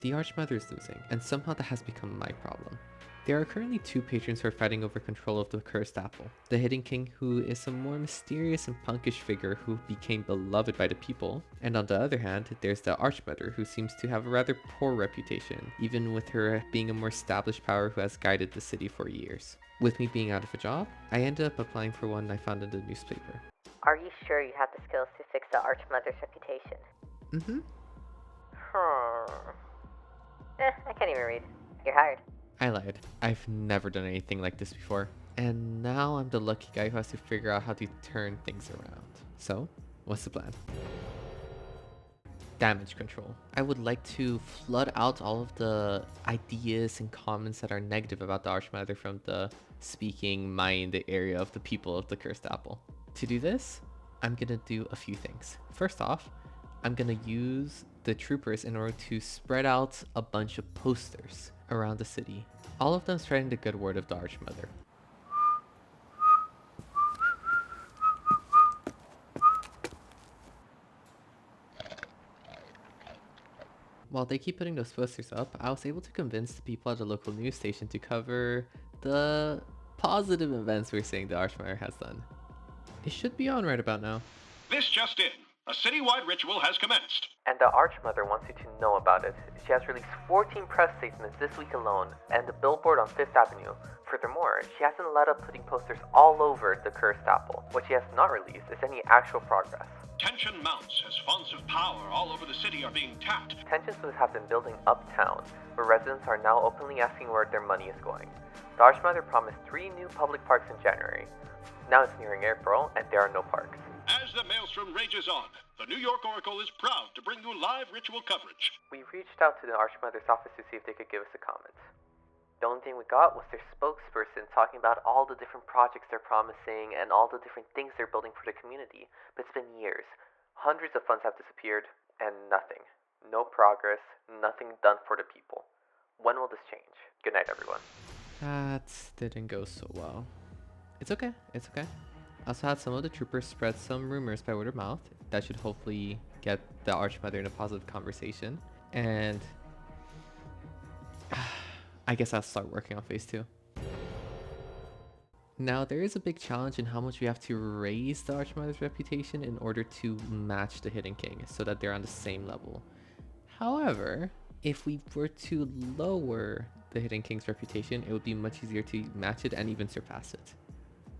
The Archmother is losing, and somehow that has become my problem. There are currently two patrons who are fighting over control of the cursed apple. The Hidden King, who is a more mysterious and punkish figure who became beloved by the people, and on the other hand, there's the Archmother, who seems to have a rather poor reputation, even with her being a more established power who has guided the city for years. With me being out of a job, I ended up applying for one I found in the newspaper. Are you sure you have the skills to fix the Archmother's reputation? Mm-hmm. I can't even read. You're hired. I lied. I've never done anything like this before. And now I'm the lucky guy who has to figure out how to turn things around. So, what's the plan? Damage control. I would like to flood out all of the ideas and comments that are negative about the Archmother from the speaking mind area of the people of the Cursed Apple. To do this, I'm gonna do a few things. First off, I'm gonna use the troopers in order to spread out a bunch of posters around the city, all of them spreading the good word of the Archmother. While they keep putting those posters up, I was able to convince the people at the local news station to cover the positive events we're saying the Archmother has done. It should be on right about now. This just in. A citywide ritual has commenced. And the Archmother wants you to know about it. She has released 14 press statements this week alone, and a billboard on Fifth Avenue. Furthermore, she hasn't let up putting posters all over the Cursed Apple. What she has not released is any actual progress. Tension mounts as fonts of power all over the city are being tapped. Tensions have been building uptown, where residents are now openly asking where their money is going. The Archmother promised 3 new public parks in January. Now it's nearing April, and there are no parks. As the maelstrom rages on, the New York Oracle is proud to bring you live ritual coverage. We reached out to the Archmother's office to see if they could give us a comment. The only thing we got was their spokesperson talking about all the different projects they're promising and all the different things they're building for the community. But it's been years. Hundreds of funds have disappeared, and nothing. No progress, nothing done for the people. When will this change? Good night, everyone. That didn't go so well. It's okay, it's okay. I also had some of the troopers spread some rumors by word of mouth. That should hopefully get the Archmother in a positive conversation. And I guess I'll start working on phase 2. Now, there is a big challenge in how much we have to raise the Archmother's reputation in order to match the Hidden King, so that they're on the same level. However, if we were to lower the Hidden King's reputation, it would be much easier to match it and even surpass it.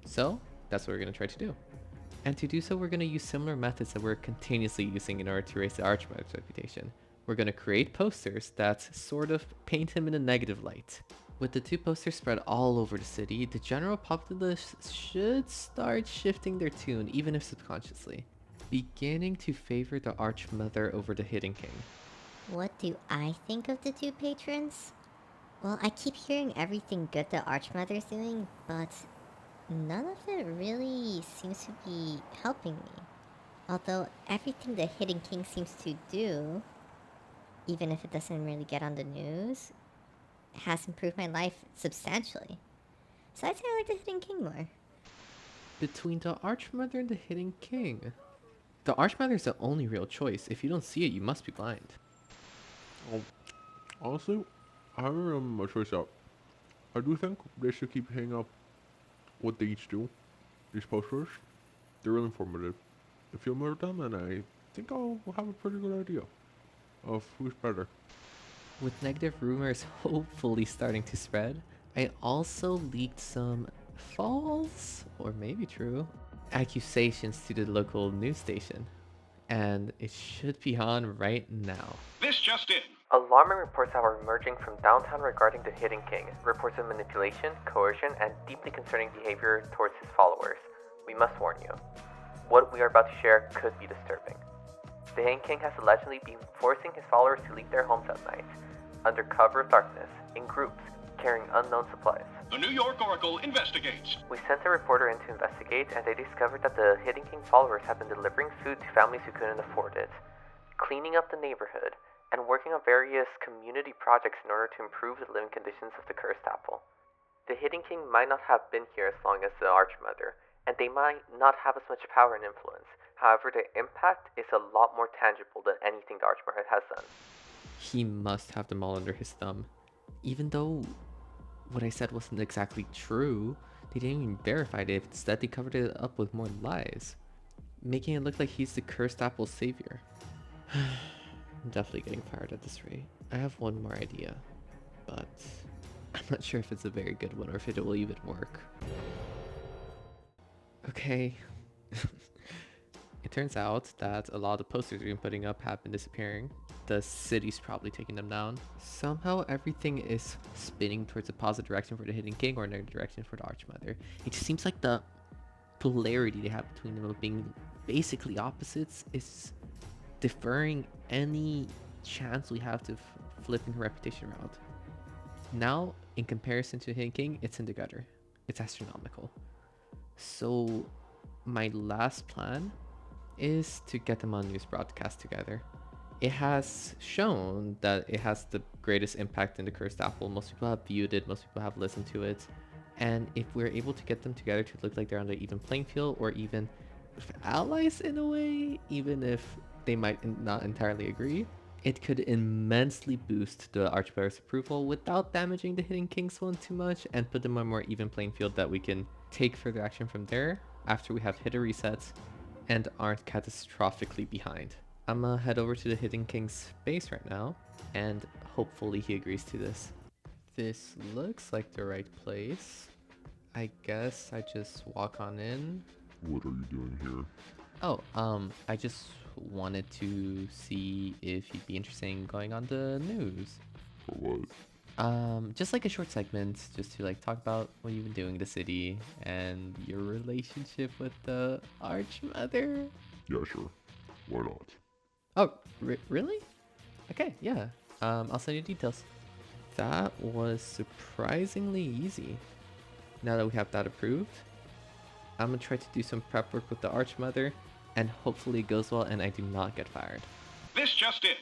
So, that's what we're going to try to do. And to do so, we're going to use similar methods that we're continuously using in order to raise the Archmother's reputation. We're going to create posters that sort of paint him in a negative light. With the 2 posters spread all over the city, the general populace should start shifting their tune, even if subconsciously, beginning to favor the Archmother over the Hidden King. What do I think of the 2 patrons? Well, I keep hearing everything good the Archmother's doing, but none of it really seems to be helping me. Although everything the Hidden King seems to do, even if it doesn't really get on the news, has improved my life substantially. So I'd say I like the Hidden King more. Between the Archmother and the Hidden King, the Archmother is the only real choice. If you don't see it, you must be blind. Honestly, I haven't a choice out. I do think they should keep hanging up what they each do. These posters, they're really informative. If you murder them, then I think I'll have a pretty good idea of who's better. With negative rumors hopefully starting to spread, I also leaked some false, or maybe true, accusations to the local news station. And it should be on right now. This just in. Alarming reports are emerging from downtown regarding the Hidden King. Reports of manipulation, coercion, and deeply concerning behavior towards his followers. We must warn you. What we are about to share could be disturbing. The Hidden King has allegedly been forcing his followers to leave their homes at night, under cover of darkness, in groups, carrying unknown supplies. The New York Oracle investigates. We sent a reporter in to investigate, and they discovered that the Hidden King followers have been delivering food to families who couldn't afford it, cleaning up the neighborhood, and working on various community projects in order to improve the living conditions of the Cursed Apple. The Hidden King might not have been here as long as the Archmother, and they might not have as much power and influence. However, the impact is a lot more tangible than anything the Archmother has done. He must have them all under his thumb. Even though what I said wasn't exactly true, they didn't even verify it. Instead, they covered it up with more lies, making it look like he's the cursed apple savior. I'm definitely getting fired at this rate. I have one more idea, but I'm not sure if it's a very good one or if it will even work. Okay. It turns out that a lot of the posters we've been putting up have been disappearing. The city's probably taking them down. Somehow everything is spinning towards a positive direction for the Hidden King or a negative direction for the Archmother. It just seems like the polarity they have between them of being basically opposites is deferring any chance we have to flipping her reputation around. Now, in comparison to Hidden King, it's in the gutter. It's astronomical. So my last plan is to get them on news broadcast together. It has shown that it has the greatest impact in the Cursed Apple. Most people have viewed it, most people have listened to it. And if we're able to get them together to look like they're on the even playing field, or even allies in a way, even if they might not entirely agree, it could immensely boost the Archmother's approval without damaging the Hidden King's one too much, and put them on a more even playing field that we can take further action from there after we have hit a reset and aren't catastrophically behind. I'm gonna head over to the Hidden King's base right now, and hopefully he agrees to this. This looks like the right place. I guess I just walk on in. What are you doing here? Oh, I just wanted to see if you'd be interested in going on the news. For what? Just like a short segment, just to like talk about what you've been doing in the city and your relationship with the Archmother. Yeah, sure. Why not? Oh, really? Okay, yeah. I'll send you details. That was surprisingly easy. Now that we have that approved, I'm gonna try to do some prep work with the Archmother, and hopefully it goes well and I do not get fired. This just in.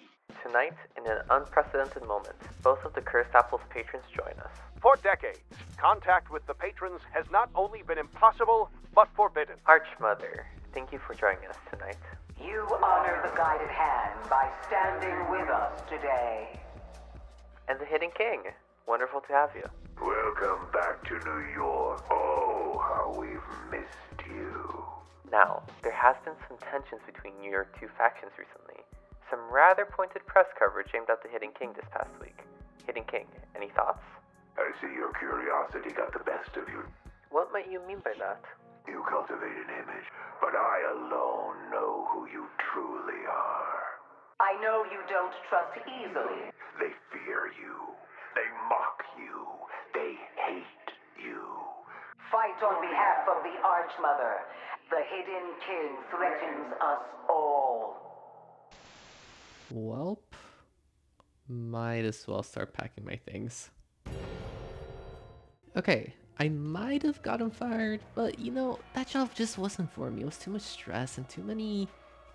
Tonight, in an unprecedented moment, both of the Cursed Apple's patrons join us. For decades, contact with the patrons has not only been impossible, but forbidden. Archmother, thank you for joining us tonight. You honor the guided hand by standing with us today. And the Hidden King, wonderful to have you. Welcome back to New York. Oh, how we've missed you. Now, there has been some tensions between your two factions recently. Some rather pointed press coverage aimed at the Hidden King this past week. Hidden King, any thoughts? I see your curiosity got the best of you. What might you mean by that? You cultivate an image, but I alone know who you truly are. I know you don't trust easily. They fear you. They mock you. They hate you. Fight on behalf of the Archmother. The Hidden King threatens us all. Welp, might as well start packing my things. Okay, I might have gotten fired, but you know, that job just wasn't for me. It was too much stress and too many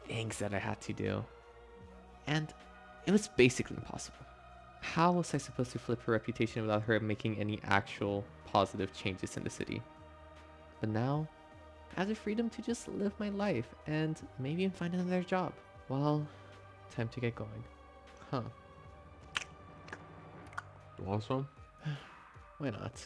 things that I had to do. And it was basically impossible. How was I supposed to flip her reputation without her making any actual positive changes in the city? But now, I have the freedom to just live my life and maybe even find another job. Well, time to get going. Huh. You want some? Why not?